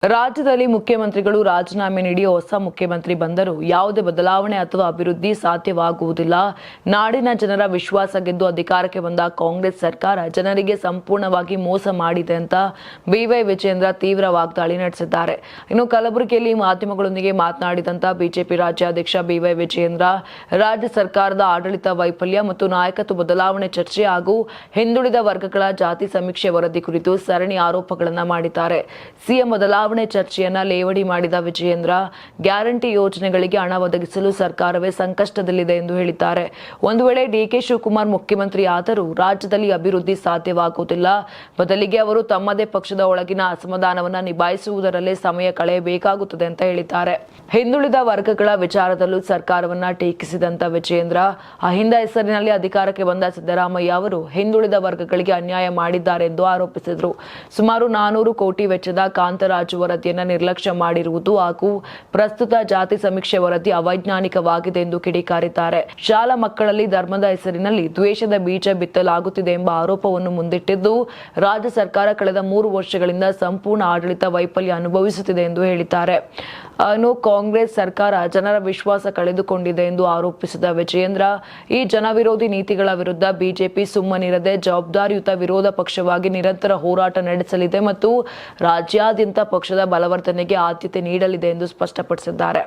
ರಾಜ್ಯದಲ್ಲಿ ಮುಖ್ಯಮಂತ್ರಿಗಳು ರಾಜೀನಾಮೆ ನೀಡಿ ಹೊಸ ಮುಖ್ಯಮಂತ್ರಿ ಬಂದರೂ ಯಾವುದೇ ಬದಲಾವಣೆ ಅಥವಾ ಅಭಿವೃದ್ಧಿ ಸಾಧ್ಯವಾಗುವುದಿಲ್ಲ. ನಾಡಿನ ಜನರ ವಿಶ್ವಾಸ ಗೆದ್ದು ಅಧಿಕಾರಕ್ಕೆ ಬಂದ ಕಾಂಗ್ರೆಸ್ ಸರ್ಕಾರ ಜನರಿಗೆ ಸಂಪೂರ್ಣವಾಗಿ ಮೋಸ ಮಾಡಿದೆ ಅಂತ ಬಿವೈ ವಿಜಯೇಂದ್ರ ತೀವ್ರ ವಾಗ್ದಾಳಿ ನಡೆಸಿದ್ದಾರೆ. ಇನ್ನು ಕಲಬುರಗಿಯಲ್ಲಿ ಮಾಧ್ಯಮಗಳೊಂದಿಗೆ ಮಾತನಾಡಿದಂತ ಬಿಜೆಪಿ ರಾಜ್ಯಾಧ್ಯಕ್ಷ ಬಿವೈ ವಿಜಯೇಂದ್ರ ರಾಜ್ಯ ಸರ್ಕಾರದ ಆಡಳಿತ ವೈಫಲ್ಯ ಮತ್ತು ನಾಯಕತ್ವ ಬದಲಾವಣೆ ಚರ್ಚೆ ಹಾಗೂ ಹಿಂದುಳಿದ ವರ್ಗಗಳ ಜಾತಿ ಸಮೀಕ್ಷೆ ವರದಿ ಕುರಿತು ಸರಣಿ ಆರೋಪಗಳನ್ನು ಮಾಡಿದ್ದಾರೆ. ಸಿಎಂ ಬದಲಾವಣೆ ಚರ್ಚೆಯನ್ನ ಲೇವಡಿ ಮಾಡಿದ ವಿಜಯೇಂದ್ರ ಗ್ಯಾರಂಟಿ ಯೋಜನೆಗಳಿಗೆ ಹಣ ಒದಗಿಸಲು ಸರ್ಕಾರವೇ ಸಂಕಷ್ಟದಲ್ಲಿದೆ ಎಂದು ಹೇಳಿದ್ದಾರೆ. ಒಂದು ವೇಳೆ ಡಿಕೆ ಶಿವಕುಮಾರ್ ಮುಖ್ಯಮಂತ್ರಿ ಆದರೂ ರಾಜ್ಯದಲ್ಲಿ ಅಭಿವೃದ್ಧಿ ಸಾಧ್ಯವಾಗುವುದಿಲ್ಲ. ಬದಲಿಗೆ ಅವರು ತಮ್ಮದೇ ಪಕ್ಷದ ಒಳಗಿನ ಅಸಮಾಧಾನವನ್ನ ನಿಭಾಯಿಸುವುದರಲ್ಲೇ ಸಮಯ ಕಳೆಯಬೇಕಾಗುತ್ತದೆ ಅಂತ ಹೇಳಿದ್ದಾರೆ. ಹಿಂದುಳಿದ ವರ್ಗಗಳ ವಿಚಾರದಲ್ಲೂ ಸರ್ಕಾರವನ್ನ ಟೀಕಿಸಿದಂತ ವಿಜಯೇಂದ್ರ ಅಹಿಂದ ಹೆಸರಿನಲ್ಲಿ ಅಧಿಕಾರಕ್ಕೆ ಬಂದ ಸಿದ್ದರಾಮಯ್ಯ ಅವರು ಹಿಂದುಳಿದ ವರ್ಗಗಳಿಗೆ ಅನ್ಯಾಯ ಮಾಡಿದ್ದಾರೆ ಎಂದು ಆರೋಪಿಸಿದರು. ಸುಮಾರು 400 ಕೋಟಿ ವೆಚ್ಚದ ಕಾಂತರಾಜು ವರದಿಯನ್ನು ನಿರ್ಲಕ್ಷ್ಯ ಮಾಡಿರುವುದು ಹಾಗೂ ಪ್ರಸ್ತುತ ಜಾತಿ ಸಮೀಕ್ಷೆ ವರದಿ ಅವೈಜ್ಞಾನಿಕವಾಗಿದೆ ಎಂದು ಕಿಡಿಕಾರಿದ್ದಾರೆ. ಶಾಲಾ ಮಕ್ಕಳಲ್ಲಿ ಧರ್ಮದ ಹೆಸರಿನಲ್ಲಿ ದ್ವೇಷದ ಬೀಜ ಬಿತ್ತಲಾಗುತ್ತಿದೆ ಎಂಬ ಆರೋಪವನ್ನು ಮುಂದಿಟ್ಟಿದ್ದು ರಾಜ್ಯ ಸರ್ಕಾರ ಕಳೆದ 3 ವರ್ಷಗಳಿಂದ ಸಂಪೂರ್ಣ ಆಡಳಿತ ವೈಫಲ್ಯ ಅನುಭವಿಸುತ್ತಿದೆ ಎಂದು ಹೇಳಿದ್ದಾರೆ. ಕಾಂಗ್ರೆಸ್ ಸರ್ಕಾರ ಜನರ ವಿಶ್ವಾಸ ಕಳೆದುಕೊಂಡಿದೆ ಎಂದು ಆರೋಪಿಸಿದ ವಿಜಯೇಂದ್ರ ಈ ಜನವಿರೋಧಿ ನೀತಿಗಳ ವಿರುದ್ಧ ಬಿಜೆಪಿ ಸುಮ್ಮನಿರದೆ ಜವಾಬ್ದಾರಿಯುತ ವಿರೋಧ ಪಕ್ಷವಾಗಿ ನಿರಂತರ ಹೋರಾಟ ನಡೆಸಲಿದೆ ಮತ್ತು ರಾಜ್ಯಾದ್ಯಂತ ಪಕ್ಷದ ಬಲವರ್ಧನೆಗೆ ಆದ್ಯತೆ ನೀಡಲಿದೆ ಎಂದು ಸ್ಪಷ್ಟಪಡಿಸಿದ್ದಾರೆ.